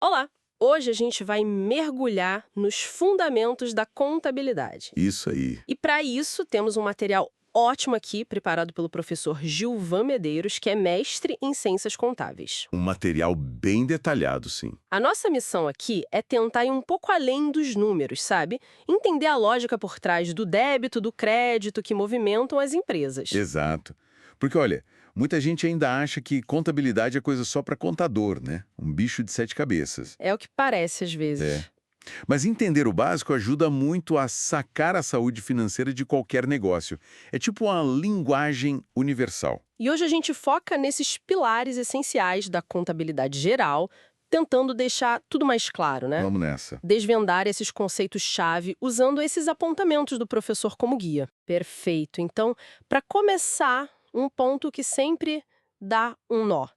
Olá! Hoje a gente vai mergulhar nos fundamentos da contabilidade. Isso aí. E para isso, temos um material ótimo aqui, preparado pelo professor Gilvan Medeiros, que é mestre em ciências contábeis. Um material bem detalhado, sim. A nossa missão aqui é tentar ir um pouco além dos números, sabe? Entender a lógica por trás do débito, do crédito que movimentam as empresas. Exato. Porque, olha, muita gente ainda acha que contabilidade é coisa só para contador, né? Um bicho de sete cabeças. É o que parece às É. vezes. Mas entender o básico ajuda muito a sacar a saúde financeira de qualquer negócio. É tipo uma linguagem universal. E hoje a gente foca nesses pilares essenciais da contabilidade geral, tentando deixar tudo mais claro, né? Vamos nessa. Desvendar esses conceitos-chave usando esses apontamentos do professor como guia. Perfeito. Então, para começar, um ponto que sempre dá um nó.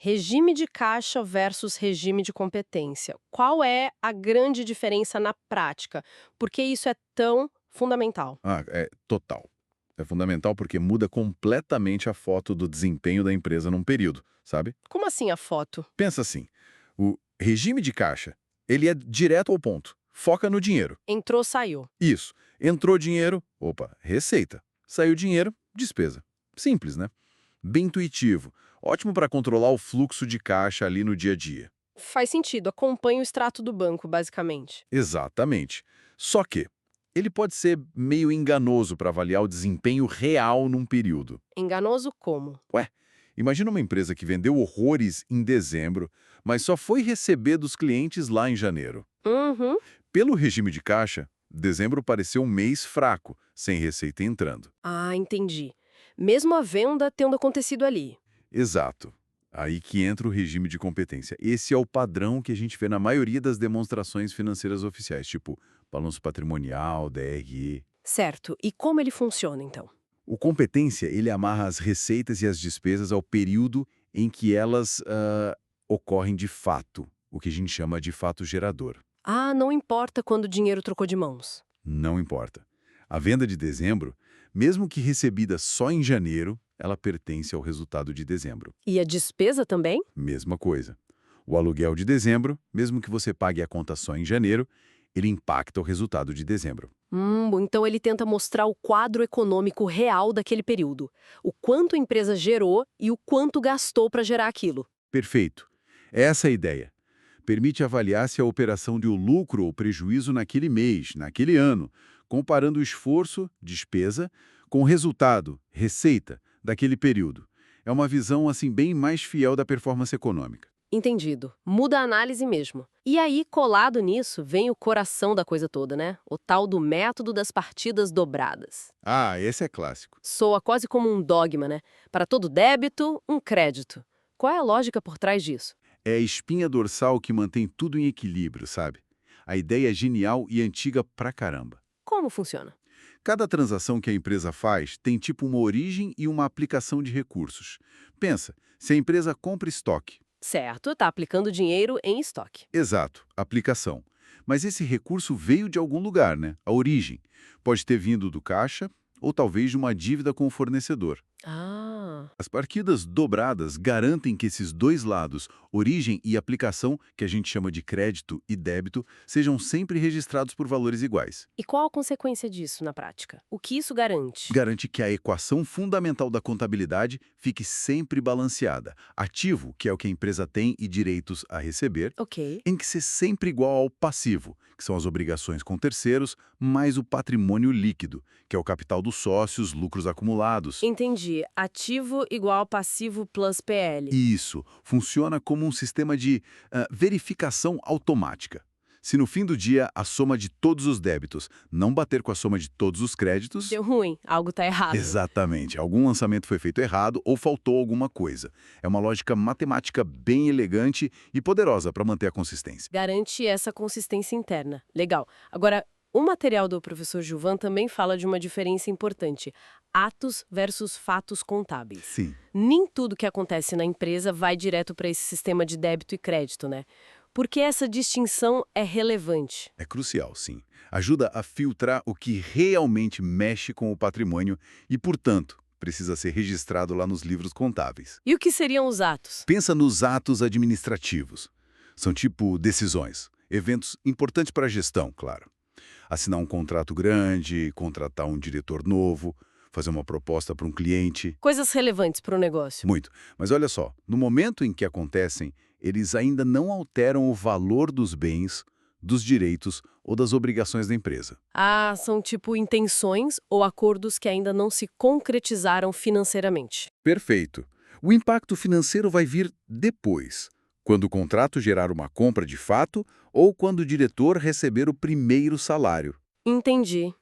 Regime de caixa versus regime de competência. Qual é a grande diferença na prática? Por que isso é tão fundamental? É total. É fundamental porque muda completamente a foto do desempenho da empresa num período, sabe? Como assim a foto? Pensa assim, o regime de caixa, ele é direto ao ponto. Foca no dinheiro. Entrou, saiu. Isso. Entrou dinheiro, opa, receita. Saiu dinheiro, despesa. Simples, né? Bem intuitivo. Ótimo para controlar o fluxo de caixa ali no dia a dia. Faz sentido, acompanha o extrato do banco, basicamente. Exatamente. Só que ele pode ser meio enganoso para avaliar o desempenho real num período. Enganoso como? Ué, imagina uma empresa que vendeu horrores em dezembro, mas só foi receber dos clientes lá em janeiro. Uhum. Pelo regime de caixa, dezembro pareceu um mês fraco, sem receita entrando. Ah, entendi. Mesmo a venda tendo acontecido ali. Exato. Aí que entra o regime de competência. Esse é o padrão que a gente vê na maioria das demonstrações financeiras oficiais, tipo balanço patrimonial, DRE. Certo. E como ele funciona, então? O competência, ele amarra as receitas e as despesas ao período em que elas ocorrem de fato, o que a gente chama de fato gerador. Ah, não importa quando o dinheiro trocou de mãos. Não importa. A venda de dezembro, mesmo que recebida só em janeiro, ela pertence ao resultado de dezembro. E a despesa também? Mesma coisa. O aluguel de dezembro, mesmo que você pague a conta só em janeiro, ele impacta o resultado de dezembro. Então ele tenta mostrar o quadro econômico real daquele período. O quanto a empresa gerou e o quanto gastou para gerar aquilo. Perfeito. Essa é a ideia. Permite avaliar se a operação deu lucro ou prejuízo naquele mês, naquele ano, comparando o esforço, despesa, com o resultado, receita, daquele período. É uma visão assim bem mais fiel da performance econômica. Entendido. Muda a análise mesmo. E aí, colado nisso, vem o coração da coisa toda, né? O tal do método das partidas dobradas. Ah, esse é clássico. Soa quase como um dogma, né? Para todo débito, um crédito. Qual é a lógica por trás disso? É a espinha dorsal que mantém tudo em equilíbrio, sabe? A ideia é genial e antiga pra caramba. Como funciona? Cada transação que a empresa faz tem tipo uma origem e uma aplicação de recursos. Pensa, se a empresa compra estoque. Certo, tá aplicando dinheiro em estoque. Exato, aplicação. Mas esse recurso veio de algum lugar, né? A origem. Pode ter vindo do caixa ou talvez de uma dívida com o fornecedor. Ah, As partidas dobradas garantem que esses dois lados, origem e aplicação, que a gente chama de crédito e débito, sejam sempre registrados por valores iguais. e qual a consequência disso na prática? O que isso garante? Garante que a equação fundamental da contabilidade fique sempre balanceada. Ativo, que é o que a empresa tem e direitos a receber, Ok. tem que ser sempre igual ao passivo, que são as obrigações com terceiros, mais o patrimônio líquido, que é o capital dos sócios, lucros acumulados. Entendi. Ativo igual passivo plus PL. Isso funciona como um sistema de verificação automática. Se no fim do dia a soma de todos os débitos não bater com a soma de todos os créditos, Deu ruim, algo tá errado. exatamente, algum lançamento foi feito errado ou faltou alguma coisa. É uma lógica matemática bem elegante e poderosa para manter a consistência. Garante essa consistência interna. Legal. Agora, o material do professor Gilvan também fala de uma diferença importante: atos versus fatos contábeis. Sim. Nem tudo que acontece na empresa vai direto para esse sistema de débito e crédito, né? Porque essa distinção é relevante. É crucial, sim. Ajuda a filtrar o que realmente mexe com o patrimônio e, portanto, precisa ser registrado lá nos livros contábeis. E o que seriam os atos? Pensa nos atos administrativos. São tipo decisões, eventos importantes para a gestão, claro. Assinar um contrato grande, contratar um diretor novo, fazer uma proposta para um cliente. Coisas relevantes para o negócio. Muito. Mas olha só, no momento em que acontecem, eles ainda não alteram o valor dos bens, dos direitos ou das obrigações da empresa. Ah, são tipo intenções ou acordos que ainda não se concretizaram financeiramente. Perfeito. O impacto financeiro vai vir depois, quando o contrato gerar uma compra de fato ou quando o diretor receber o primeiro salário. Entendi.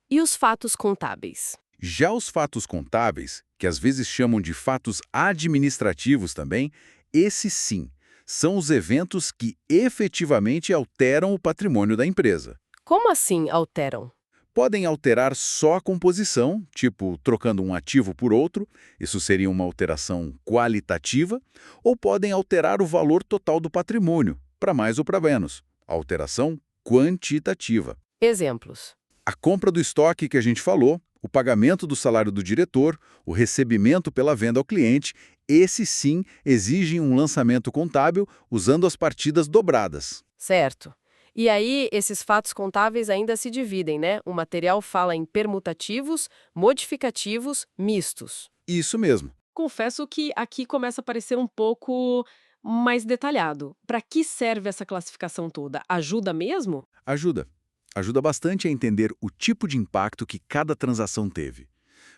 E os fatos contábeis? Já os fatos contábeis, que às vezes chamam de fatos administrativos também, esses sim, são os eventos que efetivamente alteram o patrimônio da empresa. Como assim alteram? Podem alterar só a composição, tipo trocando um ativo por outro, isso seria uma alteração qualitativa, ou podem alterar o valor total do patrimônio, para mais ou para menos, alteração quantitativa. Exemplos. A compra do estoque que a gente falou, o pagamento do salário do diretor, o recebimento pela venda ao cliente, esses sim exigem um lançamento contábil usando as partidas dobradas. Certo. E aí, esses fatos contábeis ainda se dividem, né? O material fala em permutativos, modificativos, mistos. Isso mesmo. Confesso que aqui começa a parecer um pouco mais detalhado. Para que serve essa classificação toda? Ajuda mesmo? Ajuda. Ajuda bastante a entender o tipo de impacto que cada transação teve.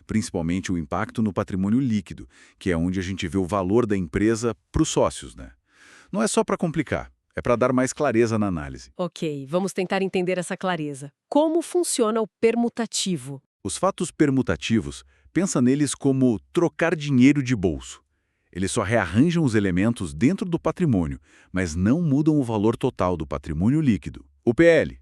Principalmente o impacto no patrimônio líquido, que é onde a gente vê o valor da empresa para os sócios, né? Não é só para complicar, é para dar mais clareza na análise. Ok, vamos tentar entender essa clareza. Como funciona o permutativo? Os fatos permutativos, pensa neles como trocar dinheiro de bolso. Eles só rearranjam os elementos dentro do patrimônio, mas não mudam o valor total do patrimônio líquido. O PL.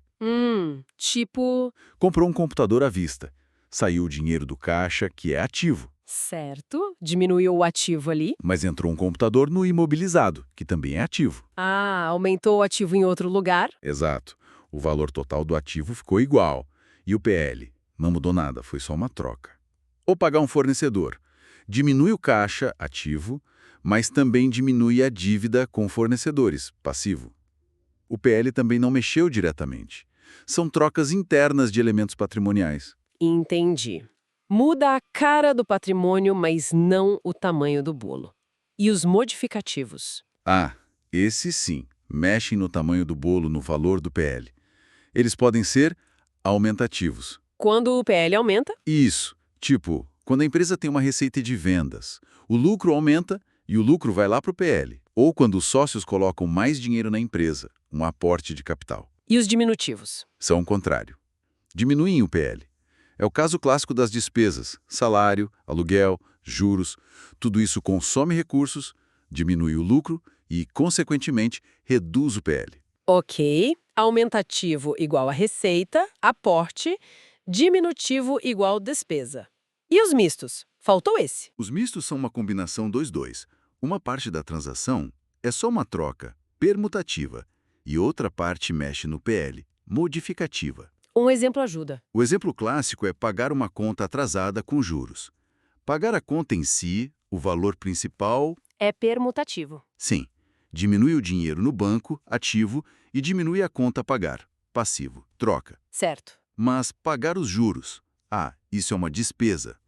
Tipo... Comprou um computador à vista. Saiu o dinheiro do caixa, que é ativo. Certo, diminuiu o ativo ali. Mas entrou um computador no imobilizado, que também é ativo. Ah, aumentou o ativo em outro lugar. Exato. O valor total do ativo ficou igual. E o PL? Não mudou nada, foi só uma troca. Ou pagar um fornecedor. Diminui o caixa, ativo, mas também diminui a dívida com fornecedores, passivo. O PL também não mexeu diretamente. São trocas internas de elementos patrimoniais. Entendi. Muda a cara do patrimônio, mas não o tamanho do bolo. E os modificativos? Ah, esses sim, mexem no tamanho do bolo, no valor do PL. Eles podem ser aumentativos. Quando o PL aumenta? Isso, tipo, quando a empresa tem uma receita de vendas, o lucro aumenta e o lucro vai lá para o PL. Ou quando os sócios colocam mais dinheiro na empresa, um aporte de capital. E os diminutivos? São o contrário. Diminuem o PL. É o caso clássico das despesas, salário, aluguel, juros. Tudo isso consome recursos, diminui o lucro e, consequentemente, reduz o PL. Ok. Aumentativo igual a receita, aporte, diminutivo igual despesa. E os mistos? Faltou esse. Os mistos são uma combinação dos dois. Uma parte da transação é só uma troca, permutativa, e outra parte mexe no PL, modificativa. Um exemplo ajuda. O exemplo clássico é pagar uma conta atrasada com juros. Pagar a conta em si, o valor principal, É permutativo. sim, diminui o dinheiro no banco, ativo, e diminui a conta a pagar, passivo, troca. Certo. Mas pagar os juros, isso é uma despesa.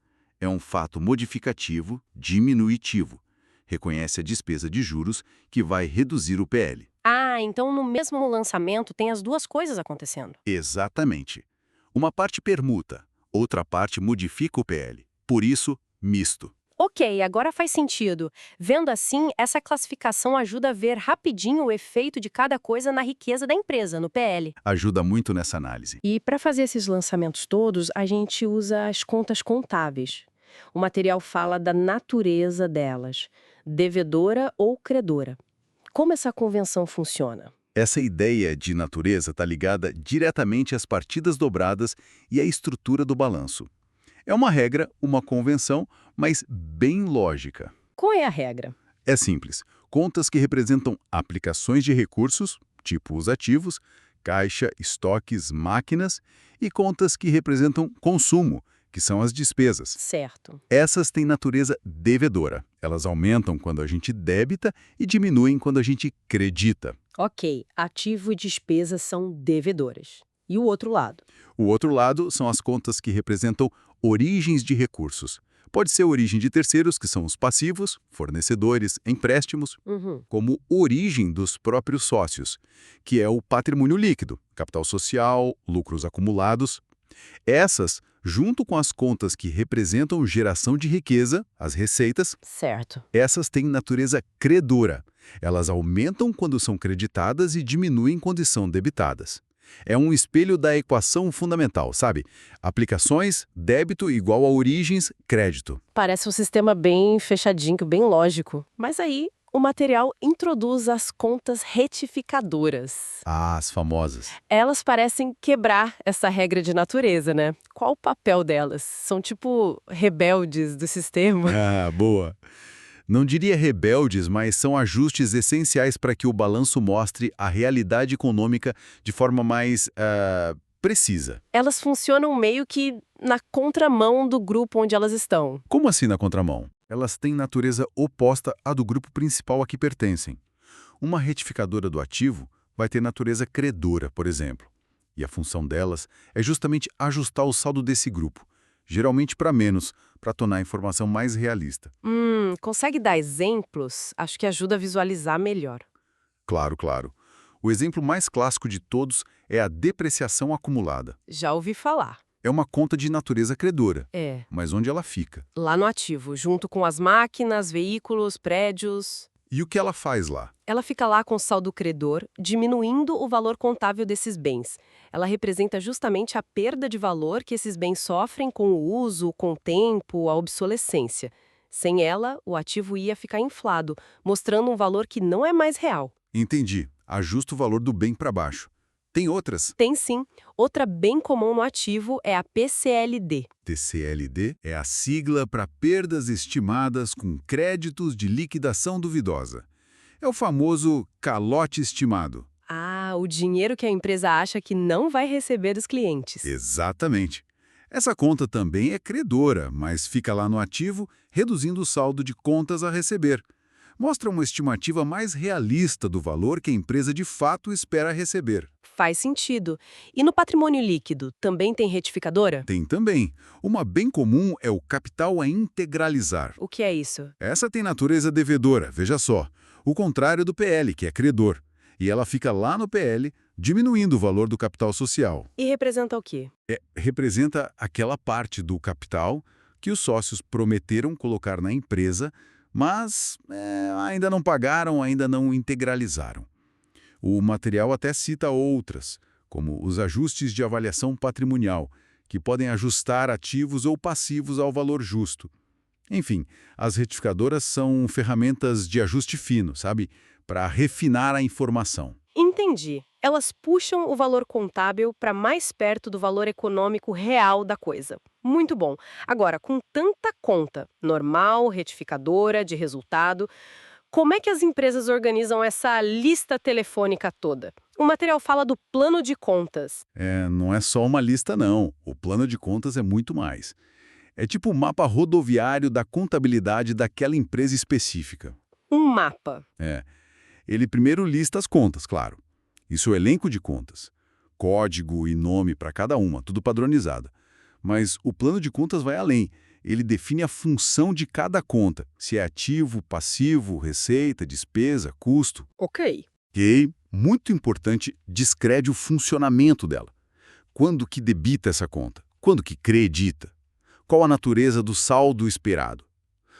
É um fato modificativo, diminutivo. Reconhece a despesa de juros que vai reduzir o PL. Ah, então no mesmo lançamento tem as duas coisas acontecendo. Exatamente. Uma parte permuta, outra parte modifica o PL. Por isso, misto. Ok, agora faz sentido. Vendo assim, essa classificação ajuda a ver rapidinho o efeito de cada coisa na riqueza da empresa, no PL. Ajuda muito nessa análise. E para fazer esses lançamentos todos, a gente usa as contas contábeis. O material fala da natureza delas, devedora ou credora. Como essa convenção funciona? Essa ideia de natureza está ligada diretamente às partidas dobradas e à estrutura do balanço. É uma regra, uma convenção, mas bem lógica. Qual é a regra? É simples. Contas que representam aplicações de recursos, tipo os ativos, caixa, estoques, máquinas, e contas que representam consumo, que são as despesas. Certo. Essas têm natureza devedora. Elas aumentam quando a gente débita e diminuem quando a gente credita. Ok, ativo e despesa são devedoras. E o outro lado? O outro lado são as contas que representam origens de recursos. Pode ser origem de terceiros, que são os passivos, fornecedores, empréstimos, Uhum. como origem dos próprios sócios, que é o patrimônio líquido, capital social, lucros acumulados. Essas, junto com as contas que representam geração de riqueza, as receitas, Certo. essas têm natureza credora. Elas aumentam quando são creditadas e diminuem quando são debitadas. É um espelho da equação fundamental, sabe? Aplicações, débito igual a origens, crédito. Parece um sistema bem fechadinho, bem lógico. Mas aí, o material introduz as contas retificadoras. Ah, as famosas. Elas parecem quebrar essa regra de natureza, né? Qual o papel delas? São tipo rebeldes do sistema? Ah, boa. Não diria rebeldes, mas são ajustes essenciais para que o balanço mostre a realidade econômica de forma mais precisa. Elas funcionam meio que na contramão do grupo onde elas estão. Como assim na contramão? Elas têm natureza oposta à do grupo principal a que pertencem. Uma retificadora do ativo vai ter natureza credora, por exemplo. E a função delas é justamente ajustar o saldo desse grupo, geralmente para menos, para tornar a informação mais realista. Consegue dar exemplos? Acho que ajuda a visualizar melhor. Claro, claro. O exemplo mais clássico de todos é a depreciação acumulada. Já ouvi falar. É uma conta de natureza credora, É. mas onde ela fica? Lá no ativo, junto com as máquinas, veículos, prédios. E o que ela faz lá? Ela fica lá com o saldo credor, diminuindo o valor contável desses bens. Ela representa justamente a perda de valor que esses bens sofrem com o uso, com o tempo, a obsolescência. Sem ela, o ativo ia ficar inflado, mostrando um valor que não é mais real. Entendi. Ajusta o valor do bem para baixo. Tem outras? Tem sim. Outra bem comum no ativo é a PCLD. TCLD é a sigla para perdas estimadas com créditos de liquidação duvidosa. É o famoso calote estimado. Ah, o dinheiro que a empresa acha que não vai receber dos clientes. Exatamente. Essa conta também é credora, mas fica lá no ativo, reduzindo o saldo de contas a receber. Mostra uma estimativa mais realista do valor que a empresa de fato espera receber. Faz sentido. E no patrimônio líquido, também tem retificadora? Tem também. Uma bem comum é o capital a integralizar. O que é isso? Essa tem natureza devedora, veja só. O contrário do PL, que é credor. E ela fica lá no PL, diminuindo o valor do capital social. E representa o quê? Representa aquela parte do capital que os sócios prometeram colocar na empresa, mas ainda não pagaram, ainda não integralizaram. O material até cita outras, como os ajustes de avaliação patrimonial, que podem ajustar ativos ou passivos ao valor justo. Enfim, as retificadoras são ferramentas de ajuste fino, sabe? Para refinar a informação. Entendi. Elas puxam o valor contábil para mais perto do valor econômico real da coisa. Muito bom. Agora, com tanta conta, normal, retificadora, de resultado, como é que as empresas organizam essa lista telefônica toda? O material fala do plano de contas. Não é só uma lista, não. O plano de contas é muito mais. É tipo o mapa rodoviário da contabilidade daquela empresa específica. Um mapa. Ele primeiro lista as contas, claro. Isso é o elenco de contas. Código e nome para cada uma, tudo padronizado. Mas o plano de contas vai além. Ele define a função de cada conta, se é ativo, passivo, receita, despesa, custo. Ok. E, muito importante, descreve o funcionamento dela. Quando que debita essa conta? Quando que credita? Qual a natureza do saldo esperado?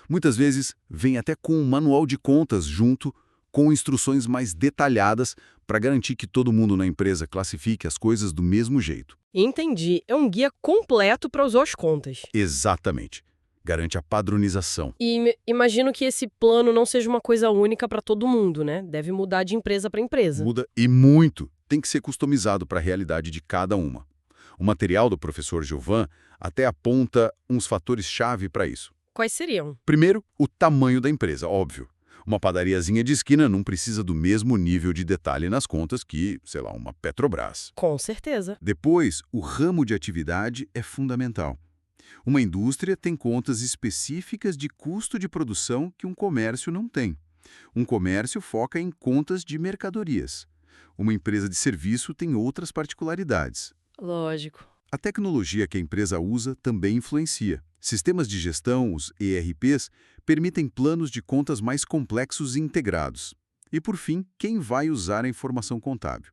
Muitas vezes, vem até com um manual de contas junto, com instruções mais detalhadas para garantir que todo mundo na empresa classifique as coisas do mesmo jeito. Entendi. É um guia completo para usar as contas. Exatamente. Garante a padronização. E imagino que esse plano não seja uma coisa única para todo mundo, né? Deve mudar de empresa para empresa. Muda e muito. Tem que ser customizado para a realidade de cada uma. O material do professor Gilvan até aponta uns fatores-chave para isso. Quais seriam? Primeiro, o tamanho da empresa, óbvio. Uma padariazinha de esquina não precisa do mesmo nível de detalhe nas contas que, sei lá, uma Petrobras. Com certeza. Depois, o ramo de atividade é fundamental. Uma indústria tem contas específicas de custo de produção que um comércio não tem. Um comércio foca em contas de mercadorias. Uma empresa de serviço tem outras particularidades. Lógico. A tecnologia que a empresa usa também influencia. Sistemas de gestão, os ERPs, permitem planos de contas mais complexos e integrados. E, por fim, quem vai usar a informação contábil?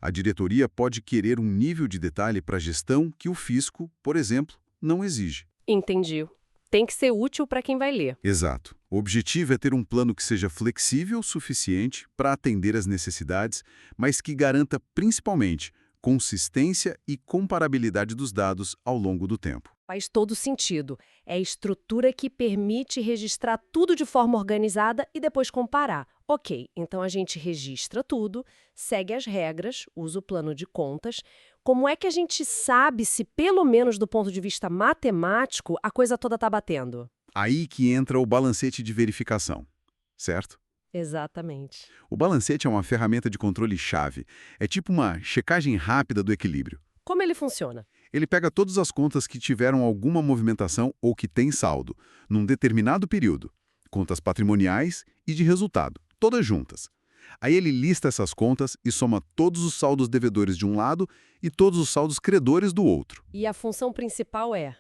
A diretoria pode querer um nível de detalhe para a gestão que o fisco, por exemplo, não exige. Entendi. Tem que ser útil para quem vai ler. Exato. O objetivo é ter um plano que seja flexível o suficiente para atender às necessidades, mas que garanta principalmente consistência e comparabilidade dos dados ao longo do tempo. Faz todo sentido. É a estrutura que permite registrar tudo de forma organizada e depois comparar. Ok, então a gente registra tudo, segue as regras, usa o plano de contas. Como é que a gente sabe se, pelo menos do ponto de vista matemático, a coisa toda está batendo? Aí que entra o balancete de verificação, certo? Exatamente. O balancete é uma ferramenta de controle-chave. É tipo uma checagem rápida do equilíbrio. Como ele funciona? Ele pega todas as contas que tiveram alguma movimentação ou que têm saldo, num determinado período. Contas patrimoniais e de resultado, todas juntas. Aí ele lista essas contas e soma todos os saldos devedores de um lado e todos os saldos credores do outro. E a função principal é?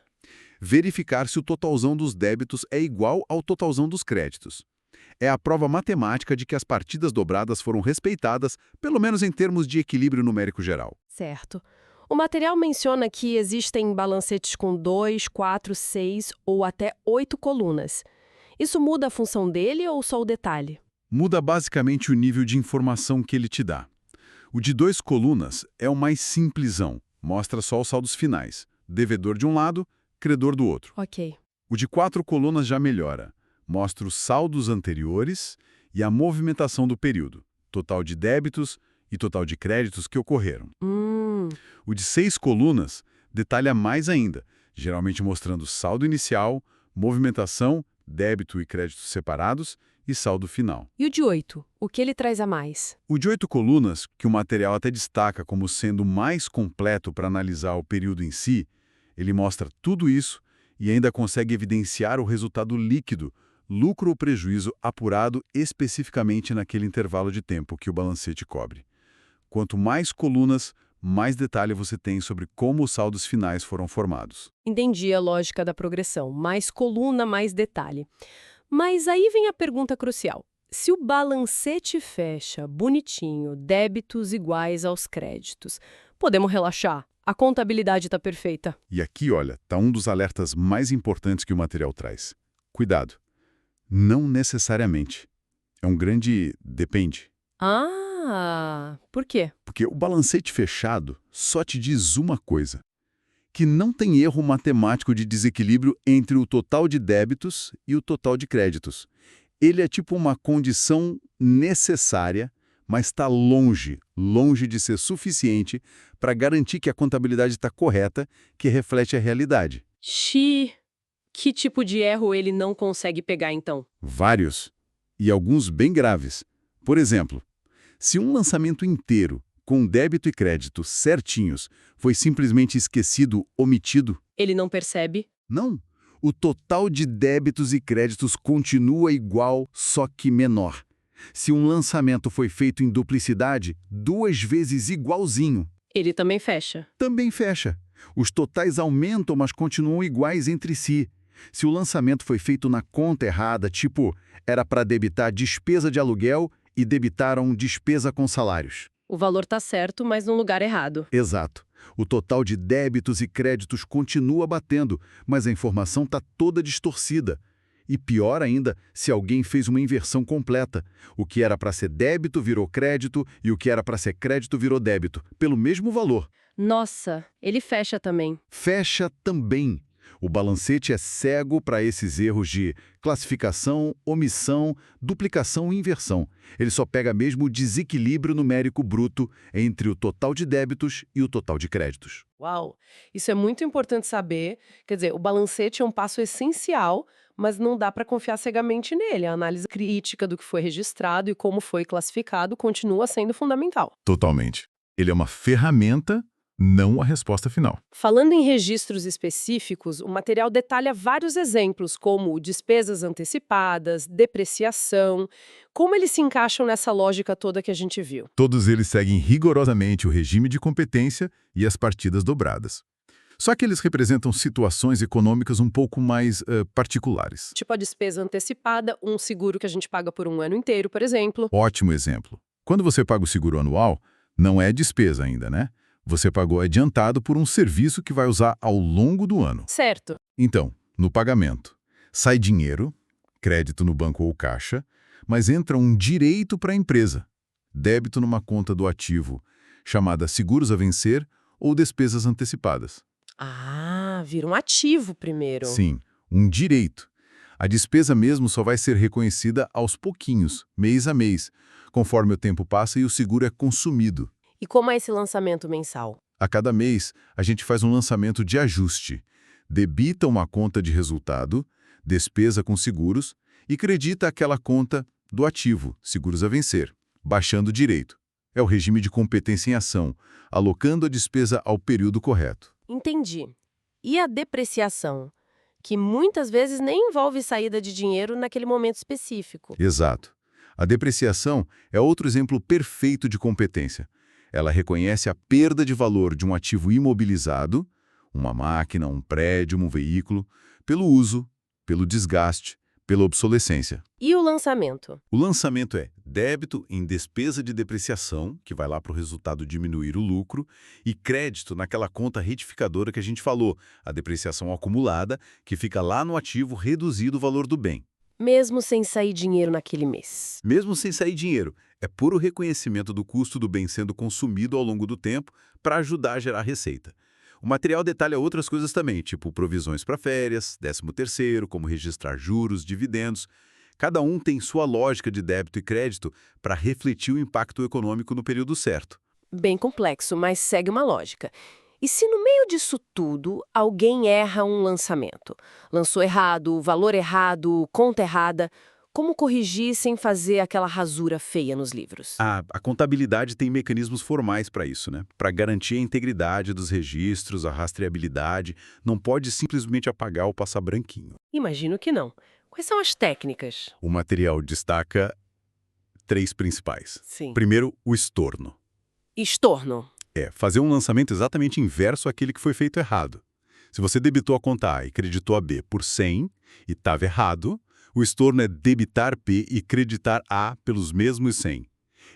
Verificar se o totalzão dos débitos é igual ao totalzão dos créditos. É a prova matemática de que as partidas dobradas foram respeitadas, pelo menos em termos de equilíbrio numérico geral. Certo. O material menciona que existem balancetes com 2, 4, 6 ou até 8 colunas. Isso muda a função dele ou só o detalhe? Muda basicamente o nível de informação que ele te dá. O de 2 colunas é o mais simplesão, mostra só os saldos finais, devedor de um lado, credor do outro. Ok. O de 4 colunas já melhora, mostra os saldos anteriores e a movimentação do período, total de débitos e total de créditos que ocorreram. O de 6 colunas detalha mais ainda, geralmente mostrando saldo inicial, movimentação, débito e créditos separados e saldo final. E o de 8? O que ele traz a mais? O de 8 colunas, que o material até destaca como sendo mais completo para analisar o período em si, ele mostra tudo isso e ainda consegue evidenciar o resultado líquido, lucro ou prejuízo apurado especificamente naquele intervalo de tempo que o balancete cobre. Quanto mais colunas, mais detalhe você tem sobre como os saldos finais foram formados. Entendi a lógica da progressão. Mais coluna, mais detalhe. Mas aí vem a pergunta crucial. Se o balancete fecha bonitinho, débitos iguais aos créditos, podemos relaxar? A contabilidade está perfeita. E aqui, olha, está um dos alertas mais importantes que o material traz. Cuidado. Não necessariamente. É um grande depende. Por quê? Porque o balancete fechado só te diz uma coisa, que não tem erro matemático de desequilíbrio entre o total de débitos e o total de créditos. Ele é tipo uma condição necessária, mas está longe de ser suficiente para garantir que a contabilidade está correta, que reflete a realidade. Que tipo de erro ele não consegue pegar, então? Vários, e alguns bem graves. Por exemplo, se um lançamento inteiro, com débito e crédito certinhos, foi simplesmente esquecido, omitido, Ele não percebe? não. O total de débitos e créditos continua igual, só que menor. Se um lançamento foi feito em duplicidade, 2 vezes igualzinho, Ele também fecha. também fecha. Os totais aumentam, mas continuam iguais entre si. Se o lançamento foi feito na conta errada, tipo, era para debitar despesa de aluguel e debitaram despesa com salários. O valor está certo, mas no lugar errado. Exato. O total de débitos e créditos continua batendo, mas a informação está toda distorcida. E pior ainda, se alguém fez uma inversão completa. O que era para ser débito virou crédito e o que era para ser crédito virou débito, pelo mesmo valor. Nossa, ele fecha também. Fecha também. O balancete é cego para esses erros de classificação, omissão, duplicação e inversão. Ele só pega mesmo o desequilíbrio numérico bruto entre o total de débitos e o total de créditos. Uau! Isso é muito importante saber. Quer dizer, o balancete é um passo essencial, mas não dá para confiar cegamente nele. A análise crítica do que foi registrado e como foi classificado continua sendo fundamental. Totalmente. Ele é uma ferramenta, não a resposta final. Falando em registros específicos, o material detalha vários exemplos, como despesas antecipadas, depreciação. Como eles se encaixam nessa lógica toda que a gente viu? Todos eles seguem rigorosamente o regime de competência e as partidas dobradas. Só que eles representam situações econômicas um pouco mais particulares. Tipo a despesa antecipada, um seguro que a gente paga por um ano inteiro, por exemplo. Ótimo exemplo. Quando você paga o seguro anual, não é despesa ainda, né? Você pagou adiantado por um serviço que vai usar ao longo do ano. Certo. Então, no pagamento, sai dinheiro, crédito no banco ou caixa, mas entra um direito para a empresa, débito numa conta do ativo, chamada seguros a vencer ou despesas antecipadas. Ah, vira um ativo primeiro. Sim, um direito. A despesa mesmo só vai ser reconhecida aos pouquinhos, mês a mês, conforme o tempo passa e o seguro é consumido. E como é esse lançamento mensal? A cada mês, a gente faz um lançamento de ajuste. Debita uma conta de resultado, despesa com seguros, e credita aquela conta do ativo, seguros a vencer, baixando o direito. É o regime de competência em ação, alocando a despesa ao período correto. Entendi. E a depreciação? Que muitas vezes nem envolve saída de dinheiro naquele momento específico. Exato. A depreciação é outro exemplo perfeito de competência. Ela reconhece a perda de valor de um ativo imobilizado, uma máquina, um prédio, um veículo, pelo uso, pelo desgaste, pela obsolescência. E o lançamento? O lançamento é débito em despesa de depreciação, que vai lá para o resultado diminuir o lucro, e crédito naquela conta retificadora que a gente falou, a depreciação acumulada, que fica lá no ativo reduzido o valor do bem. Mesmo sem sair dinheiro naquele mês. Mesmo sem sair dinheiro, é puro reconhecimento do custo do bem sendo consumido ao longo do tempo para ajudar a gerar receita. O material detalha outras coisas também, tipo provisões para férias, 13º, como registrar juros, dividendos. Cada um tem sua lógica de débito e crédito para refletir o impacto econômico no período certo. Bem complexo, mas segue uma lógica. E se no meio disso tudo, alguém erra um lançamento? Lançou errado, valor errado, conta errada. Como corrigir sem fazer aquela rasura feia nos livros? A contabilidade tem mecanismos formais para isso, né? Para garantir a integridade dos registros, a rastreabilidade, não pode simplesmente apagar ou passar branquinho. Imagino que não. Quais são as técnicas? O material destaca 3 principais. Sim. Primeiro, o estorno. Estorno. É fazer um lançamento exatamente inverso àquele que foi feito errado. Se você debitou a conta A e creditou a B por 100 e estava errado, o estorno é debitar P e creditar A pelos mesmos 100.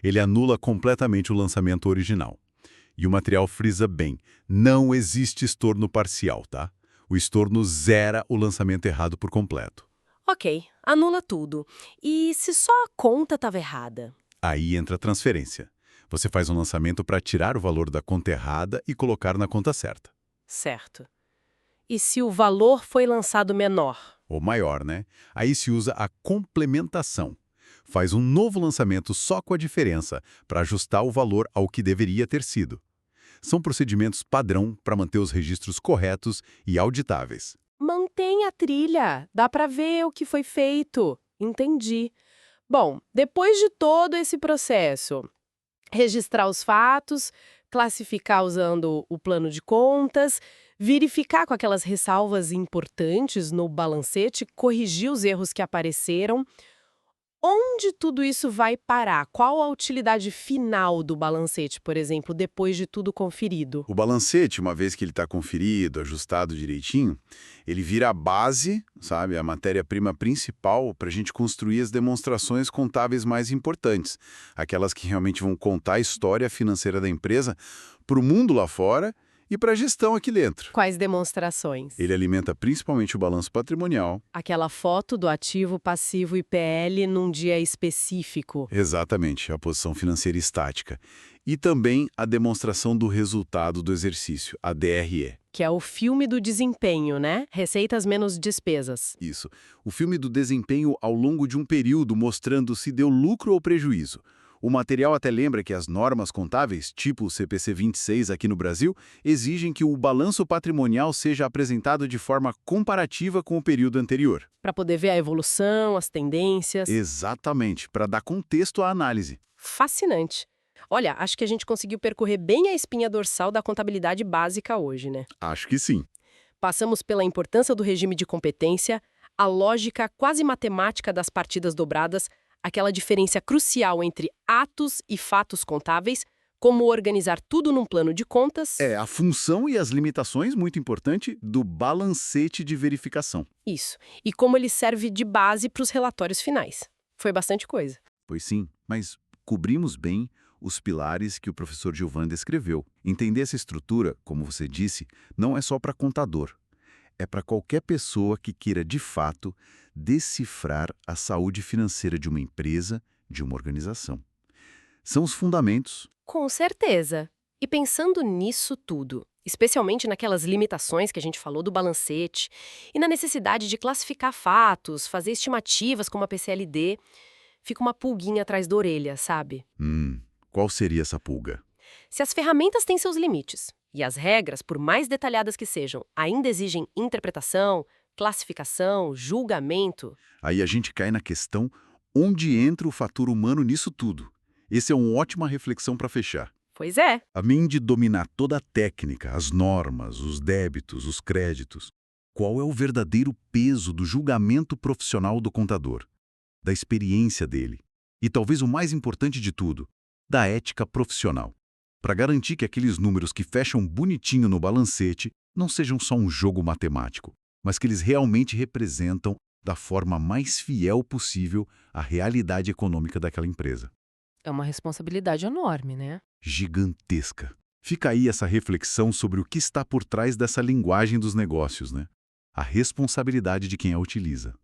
Ele anula completamente o lançamento original. E o material frisa bem, não existe estorno parcial, tá? O estorno zera o lançamento errado por completo. Ok, anula tudo. E se só a conta estava errada? Aí entra a transferência. Você faz um lançamento para tirar o valor da conta errada e colocar na conta certa. Certo. E se o valor foi lançado menor? Ou maior, né? Aí se usa a complementação. Faz um novo lançamento só com a diferença, para ajustar o valor ao que deveria ter sido. São procedimentos padrão para manter os registros corretos e auditáveis. Mantém a trilha. Dá para ver o que foi feito. Entendi. Bom, depois de todo esse processo, registrar os fatos, classificar usando o plano de contas, verificar com aquelas ressalvas importantes no balancete, corrigir os erros que apareceram. Onde tudo isso vai parar? Qual a utilidade final do balancete, por exemplo, depois de tudo conferido? O balancete, uma vez que ele está conferido, ajustado direitinho, ele vira a base, sabe, a matéria-prima principal para a gente construir as demonstrações contábeis mais importantes, aquelas que realmente vão contar a história financeira da empresa para o mundo lá fora e para a gestão aqui dentro. Quais demonstrações? Ele alimenta principalmente o balanço patrimonial. Aquela foto do ativo, passivo e PL num dia específico. Exatamente, a posição financeira estática. E também a demonstração do resultado do exercício, a DRE. Que é o filme do desempenho, né? Receitas menos despesas. Isso. O filme do desempenho ao longo de um período mostrando se deu lucro ou prejuízo. O material até lembra que as normas contábeis, tipo o CPC 26 aqui no Brasil, exigem que o balanço patrimonial seja apresentado de forma comparativa com o período anterior. Para poder ver a evolução, as tendências. Exatamente, para dar contexto à análise. Fascinante. Olha, acho que a gente conseguiu percorrer bem a espinha dorsal da contabilidade básica hoje, né? Acho que sim. Passamos pela importância do regime de competência, a lógica quase matemática das partidas dobradas, aquela diferença crucial entre atos e fatos contábeis, como organizar tudo num plano de contas. É, a função e as limitações, muito importante, do balancete de verificação. Isso. E como ele serve de base para os relatórios finais. Foi bastante coisa. Pois sim, mas cobrimos bem os pilares que o professor Gilvan descreveu. Entender essa estrutura, como você disse, não é só para contador. É para qualquer pessoa que queira, de fato, decifrar a saúde financeira de uma empresa, de uma organização. São os fundamentos. Com certeza. E pensando nisso tudo, especialmente naquelas limitações que a gente falou do balancete e na necessidade de classificar fatos, fazer estimativas como a PCLD, fica uma pulguinha atrás da orelha, sabe? Qual seria essa pulga? Se as ferramentas têm seus limites e as regras, por mais detalhadas que sejam, ainda exigem interpretação, classificação, julgamento. Aí a gente cai na questão onde entra o fator humano nisso tudo. Essa é uma ótima reflexão para fechar. Pois é. A mim de dominar toda a técnica, as normas, os débitos, os créditos. Qual é o verdadeiro peso do julgamento profissional do contador? Da experiência dele. E talvez o mais importante de tudo, da ética profissional. Para garantir que aqueles números que fecham bonitinho no balancete não sejam só um jogo matemático, mas que eles realmente representam, da forma mais fiel possível, a realidade econômica daquela empresa. É uma responsabilidade enorme, né? Gigantesca. Fica aí essa reflexão sobre o que está por trás dessa linguagem dos negócios, né? A responsabilidade de quem a utiliza.